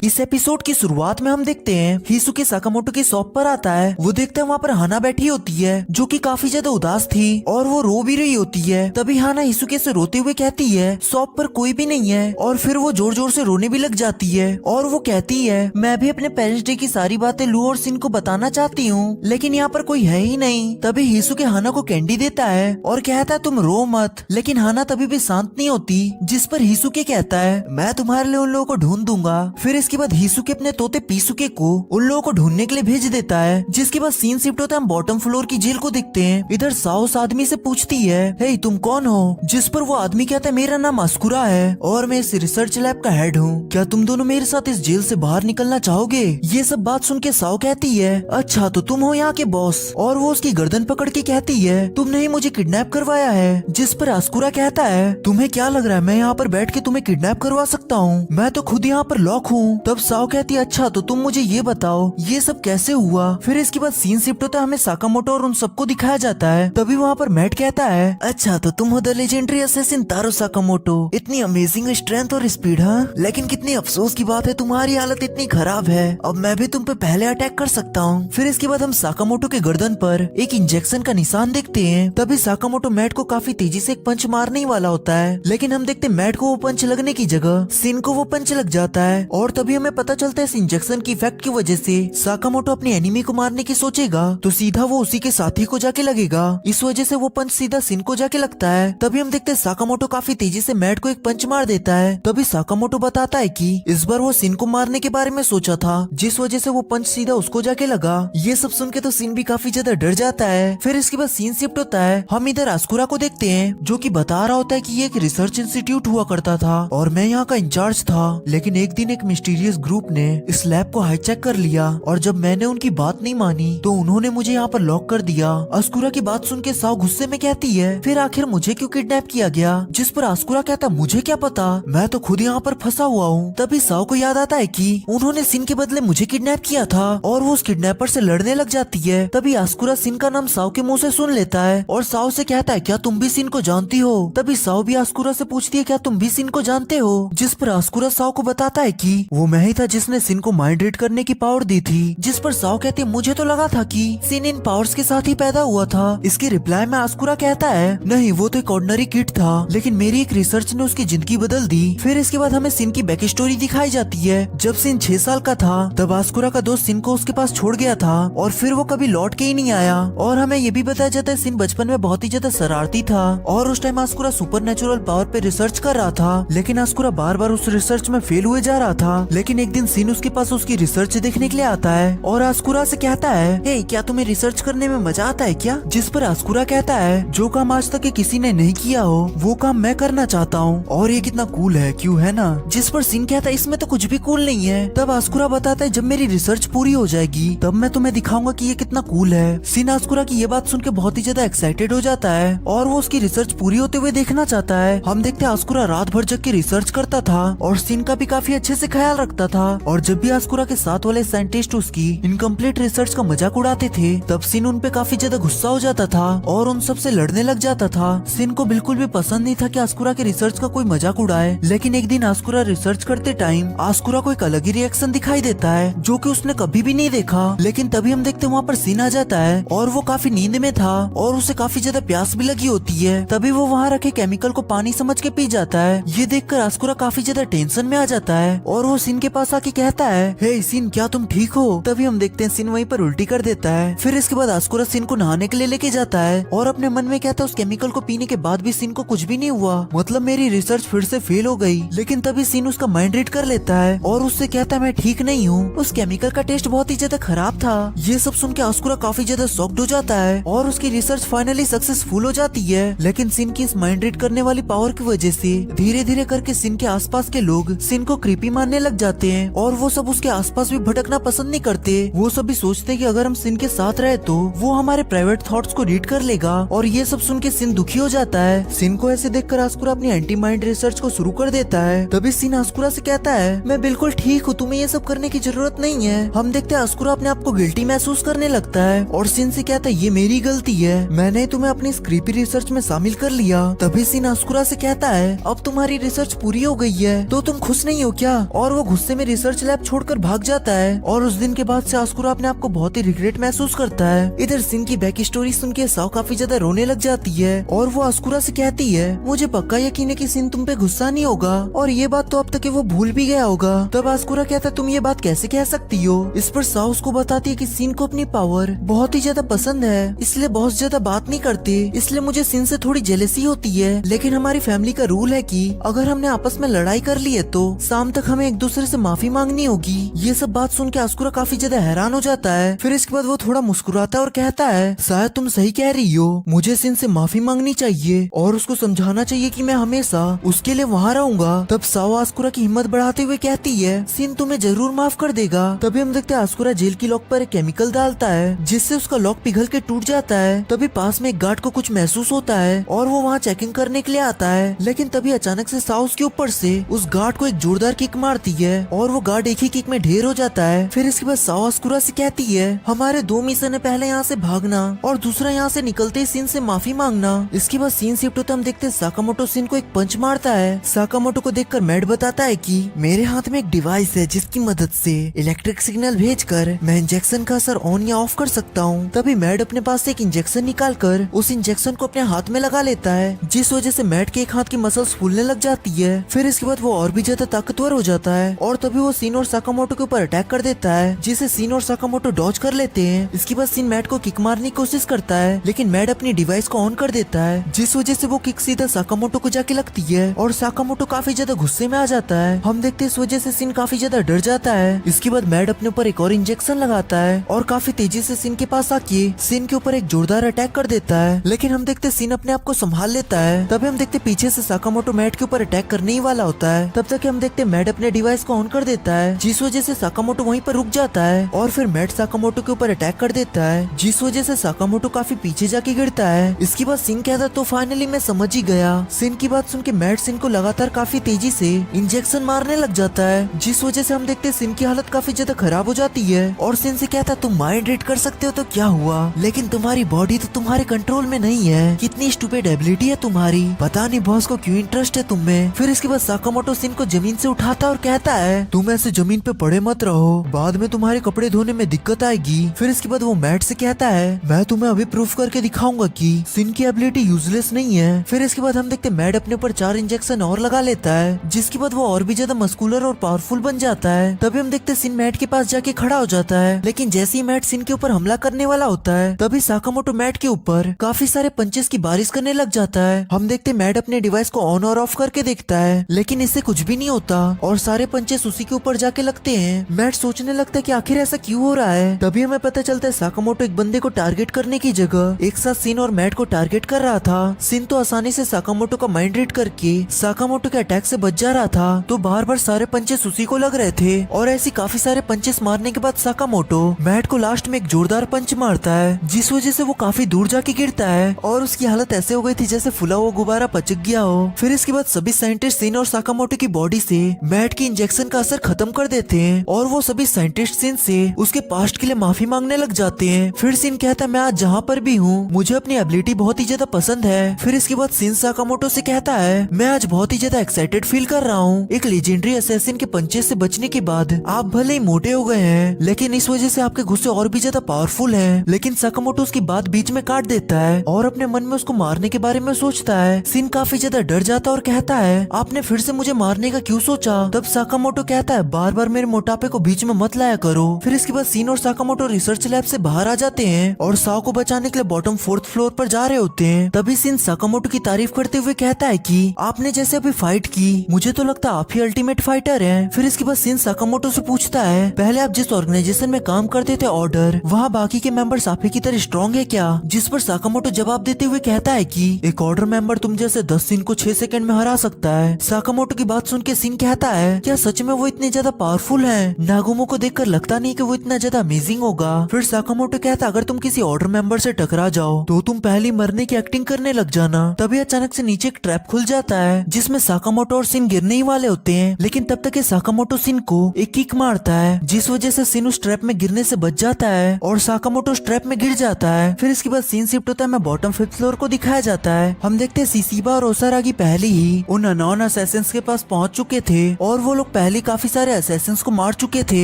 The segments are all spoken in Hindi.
इस एपिसोड की शुरुआत में हम देखते हैं हिसुके साकामोटो की शॉप पर आता है। वो देखते हैं वहाँ पर हाना बैठी होती है जो कि काफी ज्यादा उदास थी और वो रो भी रही होती है। तभी हाना हिसुके से रोते हुए कहती है शॉप पर कोई भी नहीं है और फिर वो जोर जोर से रोने भी लग जाती है और वो कहती है मैं भी अपने पेरेंट्स डे की सारी बातें लू और सिन को बताना चाहती हूँ लेकिन यहाँ पर कोई है ही नहीं। तभी हिसुके हाना को कैंडी देता है और कहता है तुम रो मत, लेकिन हाना तभी भी शांत नहीं होती, जिस पर हिसुके कहता है मैं तुम्हारे लिए उन लोगों को ढूंढ दूंगा। फिर इसके बाद हिसुके अपने तोते पीसुके को उन लोगों को ढूंढने के लिए भेज देता है। जिसके बाद सीन शिफ्ट होता है, हम बॉटम फ्लोर की जेल को देखते हैं। इधर साओ उस आदमी से पूछती है हे तुम कौन हो, जिस पर वो आदमी कहता है मेरा नाम अस्कुरा है और मैं इस रिसर्च लैब का हेड हूँ, क्या तुम दोनों मेरे साथ इस जेल से बाहर निकलना चाहोगे। ये सब बात सुन के साओ कहती है अच्छा तो तुम हो यहाँ के बॉस, और वो उसकी गर्दन पकड़ के कहती है तुमने ही मुझे किडनैप करवाया है। जिस पर अस्कुरा कहता है तुम्हें क्या लग रहा है मैं यहाँ पर बैठ के तुम्हें किडनैप करवा सकता हूँ, मैं तो खुद यहाँ पर लॉक हूँ। तब साओ कहती है अच्छा तो तुम मुझे ये बताओ ये सब कैसे हुआ। फिर इसके बाद सीन शिफ्ट होता है, हमें साकामोटो और उन सबको दिखाया जाता है। तभी वहाँ पर मैट कहता है अच्छा तो तुम हो the legendary assassin taro Sakamoto, इतनी अमेजिंग स्ट्रेंथ और स्पीड। हाँ लेकिन कितनी अफसोस की बात है तुम्हारी हालत इतनी खराब है, अब मैं भी तुम पे पहले अटैक कर सकता हूँ। फिर इसके बाद हम साकामोटो के गर्दन पर एक इंजेक्शन का निशान देखते हैं। तभी साकामोटो मैट को काफी तेजी से एक पंच मारने ही वाला होता है, लेकिन हम देखते मैट को वो पंच लगने की जगह सिन को वो पंच लग जाता है। और तभी हमें पता चलता है इस इंजेक्शन की इफेक्ट की वजह से साकामोटो अपने एनिमी को मारने की सोचेगा तो सीधा वो उसी के साथी को जाके लगेगा, इस वजह से वो पंच सीधा सिन को जाके लगता है। तभी हम देखते हैं साकामोटो काफी तेजी से मैट को एक पंच मार देता है। तभी साकामोटो बताता है कि इस बार वो सिन को मारने के बारे में सोचा था, जिस वजह से वो पंच सीधा उसको जाके लगा। ये सब सुन के तो सिन भी काफी ज्यादा डर जाता है। फिर इसके बाद सीन शिफ्ट होता है, हम इधर अस्कुरा को देखते हैं जो कि बता रहा होता है कि ये एक रिसर्च इंस्टीट्यूट हुआ करता था और मैं यहाँ का इंचार्ज था, लेकिन एक दिन एक मिस्टीरियस ग्रुप ने इस लैब को हाईजैक कर लिया और जब मैंने उनकी बात नहीं मानी तो उन्होंने मुझे यहाँ पर लॉक कर दिया। अस्कुरा की बात सुन के साओ गुस्से में कहती है फिर आखिर मुझे क्यों किडनैप किया गया। जिस पर अस्कुरा कहता मुझे क्या पता, मैं तो खुद यहाँ पर फंसा हुआ हूँ। तभी साओ को याद आता है कि उन्होंने सिन के बदले मुझे किडनैप किया था और वो उस किडनैपर से लड़ने लग जाती है। तभी अस्कुरा सिन का नाम साओ के मुंह से सुन लेता है और साओ से कहता है क्या तुम भी सिन को जानती हो। तभी साओ भी अस्कुरा से पूछती है क्या तुम भी सिन को जानते हो। जिस पर अस्कुरा साओ को बताता है कि वो मैं ही था जिसने सिन को माइंड रीड करने की पावर दी थी। जिस पर साओ कहती है मुझे तो लगा था कि सिन इन पावर्स के साथ ही पैदा हुआ था। इसके रिप्लाई में अस्कुरा कहता है नहीं वो तो एक ऑर्डिनरी किड था, लेकिन मेरी एक रिसर्च ने उसकी जिंदगी बदल दी। फिर इसके बाद हमें सिन की बैक स्टोरी दिखाई जाती है। जब सिन 6 साल का था तब अस्कुरा का दोस्त सिन को उसके पास छोड़ गया था और फिर वो कभी लौट के ही नहीं आया। और हमें ये भी बताया जाता है सिन बचपन में बहुत ही ज्यादा शरारती था और उस टाइम अस्कुरा सुपर नेचुरल पावर पे रिसर्च कर रहा था, लेकिन अस्कुरा बार बार उस रिसर्च में फेल हुए जा रहा था। लेकिन एक दिन सिन उसके पास उसकी रिसर्च देखने के लिए आता है और अस्कुरा से कहता है हे क्या तुम्हें रिसर्च करने में मजा आता है क्या। जिस पर अस्कुरा कहता है जो काम आज तक किसी ने नहीं किया हो वो काम मैं करना चाहता हूँ और ये कितना कूल है क्यों है ना। जिस पर सिन कहता है इसमें तो कुछ भी कूल नहीं है। तब अस्कुरा बताता है जब मेरी रिसर्च पूरी हो जाएगी तब मैं तुम्हें दिखाऊंगा कि ये कितना कूल है। सिन अस्कुरा की ये बात सुन के बहुत ही ज्यादा एक्साइटेड हो जाता है और वो उसकी रिसर्च पूरी होते हुए देखना चाहता है। हम देखते हैं अस्कुरा रात भर जग के रिसर्च करता था और सिन का भी काफी अच्छे से ख्याल रखता था। और जब भी अस्कुरा के साथ वाले साइंटिस्ट उसकी इनकम्प्लीट रिसर्च का मजाक उड़ाते थे तब सिन उन पे काफी ज्यादा गुस्सा हो जाता था और उन सब से लड़ने लग जाता था। सिन को बिल्कुल भी पसंद नहीं था कि अस्कुरा के रिसर्च का कोई मजाक उड़ाए। लेकिन एक दिन अस्कुरा रिसर्च करते टाइम अस्कुरा को एक अलग ही रिएक्शन दिखाई देता है जो कि उसने कभी भी नहीं देखा। लेकिन तभी हम देखते वहाँ पर सिन आ जाता है और वो काफी नींद में था और उसे काफी ज्यादा प्यास भी लगी होती है। तभी वो वहाँ रखे केमिकल को पानी समझ के पी जाता है। ये देखकर अस्कुरा काफी ज्यादा टेंशन में आ जाता है और वो सिन के पास आके कहता है हे सिन क्या तुम ठीक हो। तभी हम देखते हैं सिन वहीं पर उल्टी कर देता है। फिर इसके बाद अस्कुरा सिन को नहाने के लिए लेके जाता है और अपने मन में कहता है उस केमिकल को पीने के बाद भी सिन को कुछ भी नहीं हुआ, मतलब मेरी रिसर्च फिर से फेल हो गई। लेकिन तभी सिन उसका माइंड रीड कर लेता है और उससे कहता है मैं ठीक नहीं हूँ, उस केमिकल का टेस्ट बहुत ही ज्यादा खराब था। ये सब सुन के अस्कुरा काफी ज्यादा शॉक्ड हो जाता है और उसकी रिसर्च फाइनली सक्सेसफुल हो जाती है। लेकिन सिन की इस माइंड रीड करने वाली पावर की वजह से धीरे धीरे करके सिन के आसपास के लोग सिन को क्रीपी मानने लग जाते हैं और वो सब उसके आसपास भी भटकना पसंद नहीं करते। वो सब भी सोचते हैं कि अगर हम सिन के साथ रहे तो वो हमारे प्राइवेट थॉट्स को रीड कर लेगा और ये सब सुन के सिन दुखी हो जाता है। सिन को ऐसे देखकर अस्कुरा अपनी एंटी माइंड रिसर्च को शुरू कर देता है। तभी सिन अस्कुरा से कहता है मैं बिल्कुल ठीक हूँ, तुम्हें ये सब करने की जरूरत नहीं है। हम देखते हैं अस्कुरा अपने आप को गिल्टी महसूस करने लगता है और सिन से कहता है ये मेरी गलती है, मैंने तुम्हें अपनी क्रीपी रिसर्च में शामिल कर लिया। तभी सिन अस्कुरा से कहता है अब तुम्हारी रिसर्च पूरी हो गई है तो तुम खुश नहीं हो क्या। और वो गुस्से में रिसर्च लैब छोड़कर भाग जाता है और उस दिन के बाद से आस्कुरा अपने आप को बहुत ही रिग्रेट महसूस करता है। इधर सिन की बैक स्टोरी सुन के साओ काफी ज्यादा रोने लग जाती है और वो आस्कुरा से कहती है मुझे पक्का यकीन है कि सिन तुम पे गुस्सा नहीं होगा और ये बात तो अब तक वो भूल भी गया होगा। तब आस्कुरा कहता है तुम ये बात कैसे कह सकती हो। इस पर साओ उसको बताती है कि सिन को अपनी पावर बहुत ही ज्यादा पसंद है, इसलिए बहुत ज्यादा बात नहीं करते, इसलिए मुझे सिन से थोड़ी जेलसी होती है। लेकिन हमारी फैमिली का रूल है कि अगर हमने आपस में लड़ाई कर ली है तो शाम तक हमें एक दूसरे से माफी मांगनी होगी। ये सब बात सुन के आस्कुरा काफी ज्यादा हैरान हो जाता है। फिर इसके बाद वो थोड़ा मुस्कुराता है और कहता है शायद तुम सही कह रही हो, मुझे सिन से माफी मांगनी चाहिए और उसको समझाना चाहिए कि मैं हमेशा उसके लिए वहाँ रहूंगा। तब साओ आस्कुरा की हिम्मत बढ़ाते हुए कहती है सिन तुम्हें जरूर माफ कर देगा। तभी हम देखते हैं आस्कुरा जेल की लॉक पर एक केमिकल डालता है जिससे उसका लॉक पिघल के टूट जाता है। तभी पास में एक गार्ड को कुछ महसूस होता है और वो वहाँ चेकिंग करने के लिए आता है। लेकिन तभी अचानक से साओ उसके ऊपर से उस गार्ड को एक जोरदार किक मारती है और वो गार्ड एक ही किक में ढेर हो जाता है। फिर इसके बाद साओ आस्कुरा से कहती है हमारे दो मिशन है, पहले यहाँ से भागना और दूसरा यहाँ से निकलते ही सिन से माफी मांगना। इसके बाद सीन शिफ्ट होता हम देखते हैं साकामोटो सिन को एक पंच मारता है। साकामोटो को देखकर मैड बताता है कि मेरे हाथ में एक डिवाइस है जिसकी मदद से इलेक्ट्रिक सिग्नल भेजकर मैं इंजेक्शन का असर ऑन या ऑफ कर सकता हूँ। तभी मैड अपने पास से एक इंजेक्शन निकाल कर उस इंजेक्शन को अपने हाथ में लगा लेता है, जिस वजह से मैड के एक हाथ की मसल्स फूलने लग जाती है। फिर इसके बाद वो और भी ज्यादा ताकतवर हो जाता है और तभी वो सीन और साकामोटो के ऊपर अटैक कर देता है, जिसे सीन और साकामोटो डॉज कर लेते हैं। इसके बाद सीन मैड को किक मारने की कोशिश करता है लेकिन मैड अपनी डिवाइस को ऑन कर देता है, जिस वजह से वो किक सीधा साकामोटो को जाके लगती है और साकामोटो काफी ज्यादा गुस्से में आ जाता है। हम देखते हैं इस वजह से सीन काफी ज्यादा डर जाता है। इसके बाद मैड अपने ऊपर एक और इंजेक्शन लगाता है और काफी तेजी से सीन के पास आके सीन के ऊपर एक जोरदार अटैक कर देता है, लेकिन हम देखते सीन अपने आप को संभाल लेता है। तभी हम देखते पीछे से साकामोटो मैड के ऊपर अटैक करने ही वाला होता है। तब तक हम देखते मैड अपने डिवाइस को ऑन कर देता है, जिस वजह से साकामोटो वहीं पर रुक जाता है और फिर मैड साकामोटो के ऊपर अटैक कर देता है, जिस वजह से साकामोटो काफी पीछे जाके गिरता है। इसके बाद सीन कहता तो फाइनली मैं समझ ही गया। सीन की बात सुन के मैड सीन को लगातार काफी तेजी से इंजेक्शन मारने लग जाता है, जिस वजह से हम देखते सीन की हालत काफी ज्यादा खराब हो जाती है और सीन से कहता तुम माइंड रीड कर सकते हो तो क्या हुआ, लेकिन तुम्हारी बॉडी तो तुम्हारे कंट्रोल में नहीं है। कितनी स्टूपिड एबिलिटी है तुम्हारी, पता नहीं बॉस को क्यों इंटरेस्ट है तुम में। फिर इसके बाद साकामोटो सीन को जमीन से उठाता और कहता है तुम ऐसे जमीन पे पड़े मत रहो, बाद में तुम्हारे कपड़े धोने में दिक्कत आएगी। फिर इसके बाद वो मैट से कहता है मैं तुम्हें अभी प्रूफ करके दिखाऊंगा कि सिन की एबिलिटी यूजलेस नहीं है। फिर इसके बाद हम देखते मैड अपने ऊपर 4 इंजेक्शन और लगा लेता है, जिसके बाद वो और भी ज्यादा मस्कुलर और पावरफुल बन जाता है। तभी हम देखते सिन मैट के पास जाके खड़ा हो जाता है, लेकिन जैसे ही मैट सिन के ऊपर हमला करने वाला होता है तभी साकामोटो मैट के ऊपर काफी सारे पंचेस की बारिश करने लग जाता है। हम देखते मैट अपने डिवाइस को ऑन और ऑफ करके देखता है, लेकिन इससे कुछ भी नहीं होता और सारे पंचेस उसी के ऊपर जाके लगते हैं। मैट सोचने लगता है कि आखिर ऐसा क्यों हो रहा है। तभी हमें पता चलता है साकामोटो एक बंदे को टारगेट करने की जगह एक साथ सिन और मैट को टारगेट कर रहा था। सिन तो आसानी से साकामोटो का माइंड रीड करके साकामोटो के अटैक से बच जा रहा था, तो बार बार सारे पंचेस उसी को लग रहे थे और ऐसी काफी सारे पंचेस मारने के बाद साकामोटो मैट को लास्ट में एक जोरदार पंच मारता है, जिस वजह से वो काफी दूर जाके गिरता है और उसकी हालत ऐसे हो गई थी जैसे फुला हुआ गुब्बारा पचक गया हो। फिर इसके बाद सभी साइंटिस्ट सिन और साकामोटो की बॉडी से मैट की इंजेक्शन का असर खत्म कर देते हैं और वो सभी साइंटिस्ट सिन से उसके पास्ट के लिए माफी मांगने लग जाते हैं। फिर सिन कहता है मैं आज जहाँ पर भी हूँ मुझे अपनी एबिलिटी बहुत ही ज्यादा पसंद है। फिर इसके बाद सिन साकामोटो से कहता है मैं आज बहुत ही ज्यादा एक्साइटेड फील कर रहा हूँ। एक लेजेंडरी असैसिन के पंचेस से बचने के बाद आप भले ही मोटे हो गए हैं, लेकिन इस वजह से आपके गुस्से और भी ज्यादा पावरफुल हैं। लेकिन साकामोटो उसकी बात बीच में काट देता है और अपने मन में उसको मारने के बारे में सोचता है। सिन काफी ज्यादा डर जाता और कहता है आपने फिर से मुझे मारने का क्यों सोचा। तब साकामोटो कहता है बार बार मेरे मोटापे को बीच में मत लाया करो। फिर इसके बाद सिन और साकामोटो रिसर्च लैब से बाहर आ जाते हैं और साओ को बचाने के लिए बॉटम 4th फ्लोर पर जा रहे होते हैं। तभी सिन साकामोटो की तारीफ करते हुए कहता है कि आपने जैसे अभी फाइट की मुझे तो लगता है आप ही अल्टीमेट फाइटर हैं। फिर इसके बाद सिन साकामोटो से पूछता है पहले आप जिस ऑर्गेनाइजेशन में काम करते थे ऑर्डर, वहाँ बाकी के मेंबर्स आप ही की तरह स्ट्रॉन्ग है क्या। जिस पर साकामोटो जवाब देते हुए कहता है कि एक ऑर्डर मेंबर तुम जैसे 10 सिन को 6 सेकंड में हरा सकता है। साकामोटो की बात सुन के सिन कहता है क्या सच में वो इतने ज्यादा पावरफुल हैं? नागुमो को देखकर लगता नहीं कि वो इतना ज्यादा अमेजिंग होगा। फिर साकामोटो कहता अगर तुम किसी ऑर्डर मेंबर से टकरा जाओ तो तुम पहली मरने की एक्टिंग करने लग जाना। तभी अचानक से नीचे एक ट्रैप खुल जाता है जिसमें साकामोटो और सिन गिरने ही वाले होते हैं, लेकिन तब तक साकामोटो सिन को एक किक मारता है, जिस वजह से सिन उस ट्रैप में गिरने से बच जाता है और साकामोटो उस ट्रैप में गिर जाता है। फिर इसके बाद सीन शिफ्ट होता है मैं बॉटम 5th फ्लोर को दिखाया जाता है। हम देखते हैं सिसिबा और ओसारागी पहले ही उन अननोन असैसिन्स के पास पहुंच चुके थे और वो लोग पहले काफी सारे असैसिन्स को मार चुके थे।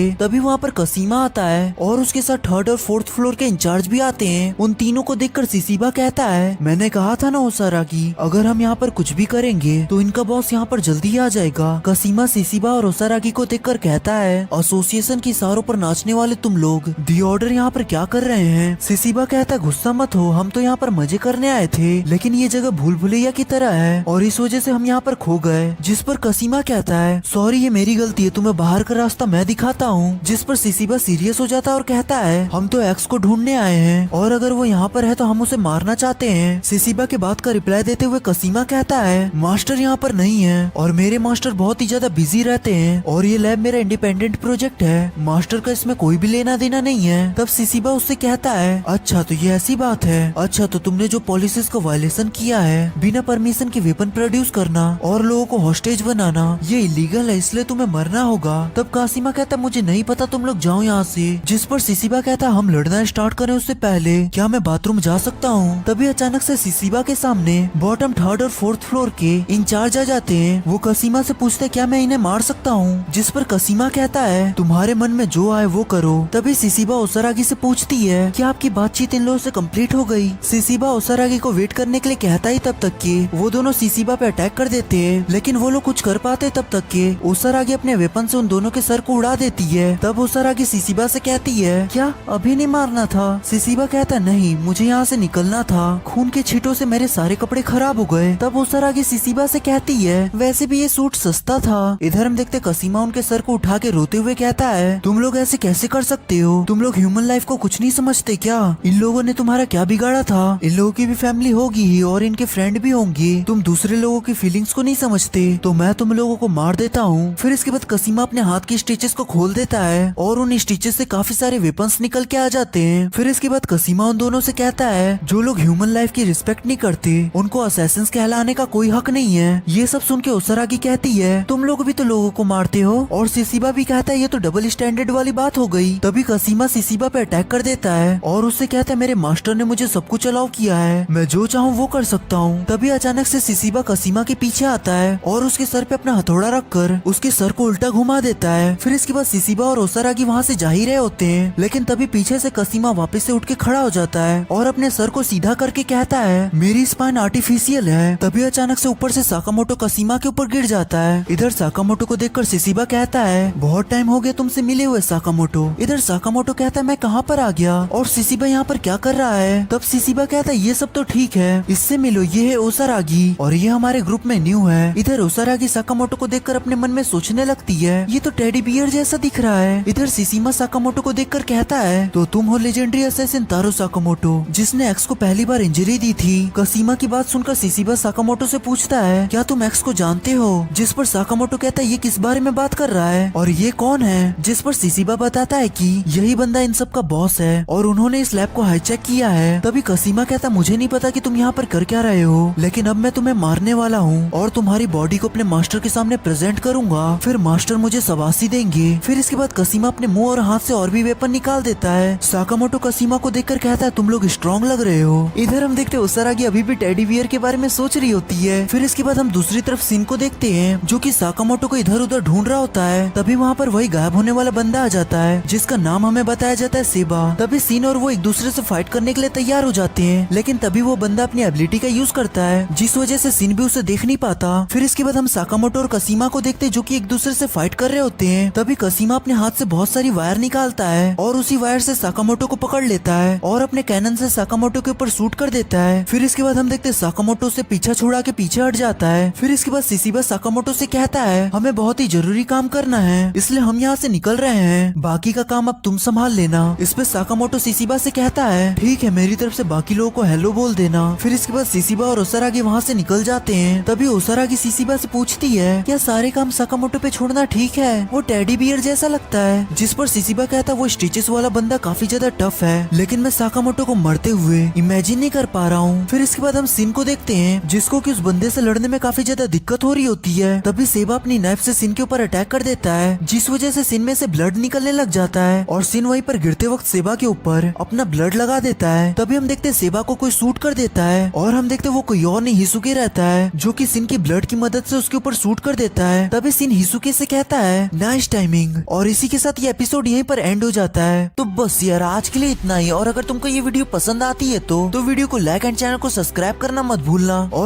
तभी वहाँ पर कसीमा आता है और उसके साथ थर्ड और फोर्थ फ्लोर के इंचार्ज भी आते हैं। उन तीनों को देखकर सिसिबा कहता है, मैंने कहा था ना ओसारागी, अगर हम यहाँ पर कुछ भी करेंगे तो इनका बॉस यहाँ पर जल्दी आ जाएगा। कसीमा सिसिबा और ओसारागी को देखकर कहता है, एसोसिएशन की इशारों पर नाचने वाले तुम लोग दी ऑर्डर यहाँ पर क्या कर रहे हैं? सिसिबा कहता है, गुस्सा मत हो, हम तो यहाँ पर मजे करने आए थे, लेकिन ये जगह भूल भुलैया की तरह है और इस वजह से हम यहाँ पर खो गए। जिस पर कसीमा कहता है, सॉरी ये मेरी गलती है, तुम्हें बाहर का रास्ता मैं दिखाता हूँ। जिस पर सिसिबा सीरियस हो जाता है और कहता है, हम तो एक्स को ढूंढने आए हैं और अगर वो यहाँ पर है तो हम उसे मारना चाहते हैं। सिसिबा के बात का रिप्लाई देते हुए कसीमा कहता है, मास्टर यहाँ पर नहीं है और मेरे मास्टर बहुत ही ज्यादा बिजी रहते हैं और ये लैब मेरा इंडिपेंडेंट प्रोजेक्ट है, मास्टर का इसमें कोई भी लेना देना नहीं है। तब सिसिबा उससे कहता है, अच्छा तो ये ऐसी बात है, अच्छा तो तुमने जो पॉलिसीज का वायलेशन किया है, बिना परमिशन के वेपन प्रोड्यूस करना और लोगों को हॉस्टेज बनाना, ये इलीगल है, इसलिए तुम्हें मरना होगा। तब कासिमा कहता, मुझे नहीं पता, तुम लोग जाओ यहाँ से। जिस पर सिसिबा कहता, हम लड़ना स्टार्ट करें उससे पहले क्या मैं बाथरूम जा सकता हूँ? तभी अचानक से सिसिबा के सामने बॉटम थर्ड और फोर्थ फ्लोर के इंचार्ज आ जाते हैं। वो कसीमा से पूछते, क्या मैं इन्हें मार सकता हूँ? जिस पर कसीमा कहता है, तुम्हारे मन में जो आए वो करो। तभी सिसिबा ओसारागी से पूछती है कि आपकी बातचीत इन लोगों से कंप्लीट हो गई? सिसिबा ओसारागी को वेट करने के लिए कहता ही तब तक कि वो दोनों सिसिबा पे अटैक कर देते हैं, लेकिन वो लोग कुछ कर पाते तब तक कि ओसारागी अपने वेपन से उन दोनों के सर को उड़ा देती है। तब ओसारागी सिसिबा से कहती है, क्या अभी नहीं मारना था? सिसिबा कहता, नहीं मुझे यहाँ से निकलना था, खून के छींटों से मेरे सारे कपड़े खराब हो गए। तब ओसारागी सिसिबा से कहती है, वैसे भी ये सूट सस्ता था। इधर हम देखते कसीमा उनके सर को उठा के रोते हुए कहता है, तुम लोग ऐसे कैसे कर सकते हो? तुम लोग ह्यूमन लाइफ को कुछ नहीं समझते क्या? इन लोगों ने तुम्हारा क्या बिगाड़ा था? इन लोगों की भी फैमिली होगी ही और इनके फ्रेंड भी होंगे, तुम दूसरे लोगों की फीलिंग्स को नहीं समझते, तो मैं तुम लोगों को मार देता हूँ। फिर इसके बाद कसीमा अपने हाथ की स्टिचेस को खोल देता है और उन स्टिचेस से काफी सारे वेपन्स निकल के आ जाते हैं। फिर इसके बाद कसीमा उन दोनों से कहता है, जो लोग ह्यूमन लाइफ की रिस्पेक्ट नहीं करते उनको असैसिन्स कहलाने का कोई हक नहीं है। ये सब सुन के ओसारागी कहती है, तुम लोग भी तो लोगों को मारते हो। और सिसिबा भी कहता है, ये तो डबल स्टैंडर्ड वाली बात हो गई। तभी कसीमा सिसिबा पे अटैक कर देता है और उससे कहता है, मेरे मास्टर ने मुझे सब कुछ अलाउ किया है, मैं जो चाहूँ वो कर सकता हूँ। तभी अचानक से सिसिबा कसीमा के पीछे आता है और उसके सर पे अपना हथौड़ा रखकर उसके सर को उल्टा घुमा देता है। फिर इसके बाद सिसिबा और ओसारागी वहाँ से जा ही रहे होते हैं, लेकिन तभी पीछे से कसीमा वापस से उठ के खड़ा हो जाता है और अपने सर को सीधा करके कहता है, मेरी स्पाइन आर्टिफिशियल है। तभी अचानक से ऊपर से साकामोटो कसीमा के ऊपर गिर जाता है। इधर साकामोटो को देखकर सिसिबा कहता है, बहुत टाइम हो गया तुमसे मिले हुए साकामोटो। इधर साकामोटो कहता है, मैं कहाँ पर आ गया और सिसिबा यहाँ पर क्या कर रहा है? तब सिसिबा कहता है, ये सब तो ठीक है, इससे मिलो, ये है ओसारागी और ये हमारे ग्रुप में न्यू है। इधर ओसारागी साकामोटो को देखकर अपने मन में सोचने लगती है, ये तो टेडी बियर जैसा दिख रहा है। इधर सिसिमा साकामोटो को देखकर कहता है, तो तुम हो लेजेंडरी असैसिन तारो साकामोटो, जिसने एक्स को पहली बार इंजरी दी थी। कसीमा की बात सुनकर सिसिबा साकामोटो से पूछता है, क्या तुम एक्स को जानते हो? जिस पर साकामोटो कहता है, ये किस बारे में बात कर रहा है और ये कौन है? जिस पर सिसिबा बताता है कि यही बंदा इन सब का बॉस है और उन्होंने इस लैब को हाईजैक किया है। तभी कसीमा कहता, मुझे नहीं पता कि तुम यहाँ पर कर क्या रहे हो, लेकिन अब मैं तुम्हें मारने वाला हूँ और तुम्हारी बॉडी को अपने मास्टर के सामने प्रेजेंट करूंगा, फिर मास्टर मुझे शाबाशी देंगे। फिर इसके बाद कसीमा अपने मुंह और हाथ से और भी वेपन निकाल देता है। साकामोटो कसीमा को देखकर कहता है, तुम लोग स्ट्रॉन्ग लग रहे हो। इधर हम देखते ओसारागी अभी भी टेडी बियर के बारे में सोच रही होती है। फिर इसके बाद हम दूसरी तरफ सिन को देखते हैं, जो कि साकामोटो को इधर उधर ढूंढ रहा होता है। तभी वहाँ पर वही गायब होने वाला बंदा आ जाता है, जिसका नाम हमें बताया जाता है सेबा। तभी सिन और वो एक दूसरे से फाइट करने के लिए तैयार हो जाते हैं, लेकिन तभी वो बंदा अपनी एबिलिटी का यूज करता है, जिस वजह से सिन भी उसे देख नहीं पाता। फिर इसके बाद हम साकामोटो और कसीमा को देखते हैं, जो कि एक दूसरे से फाइट कर रहे होते हैं। तभी कसीमा अपने हाथ से बहुत सारी वायर निकालता है और उसी वायर से साकामोटो को पकड़ लेता है और अपने कैनन से साकामोटो के ऊपर शूट कर देता है। फिर इसके बाद हम देखते हैं साकामोटो से पीछा छुड़ा के पीछे हट जाता है। फिर इसके बाद सिसिबा साकामोटो से कहता है, हमें बहुत ही जरूरी काम करना है, इसलिए हम यहाँ से निकल रहे हैं, बाकी का काम अब तुम संभाल लेना। इस पे साकामोटो सिसिबा से कहता है, ठीक है, मेरी तरफ से बाकी लोगों को हेलो बोल देना। फिर इसके बाद सिसिबा और ओसारागी वहाँ से निकल जाते हैं। तभी ओसारागी सिसिबा से पूछती है, क्या सारे काम साकामोटो पे छोड़ना ठीक है? वो टेडी बियर जैसा लगता है। जिस पर सिसिबा कहता है, वो स्टिचेस वाला बंदा काफी ज्यादा टफ है, लेकिन मैं साकामोटो को मरते हुए इमेजिन नहीं कर पा रहा हूँ। फिर इसके बाद हम सिन को देखते हैं, जिसको कि उस बंदे से लड़ने में काफी ज्यादा दिक्कत हो रही होती है। तभी सेबा अपनी नाइफ से सिन के ऊपर अटैक कर देता है, जिस वजह से सिन में से ब्लड निकलने लग जाता है और सिन वहीं पर गिरते वक्त सेबा के ऊपर अपना ब्लड लगा देता है। तभी हम देखते हैं सेबा को कोई शूट कर देता है और हम देखते हैं वो कोई और नहीं हिसुके रहता है, जो कि सिन की ब्लड की मदद से उसके ऊपर शूट कर देता है। तभी सिन हिसुके से कहता है नाइस टाइमिंग। और इसी के साथ ये एपिसोड यहीं पर एंड हो जाता है। तो बस यार आज के लिए इतना ही। और अगर तुमको ये वीडियो पसंद आती है तो वीडियो को लाइक एंड चैनल को सब्सक्राइब करना मत भूलना। और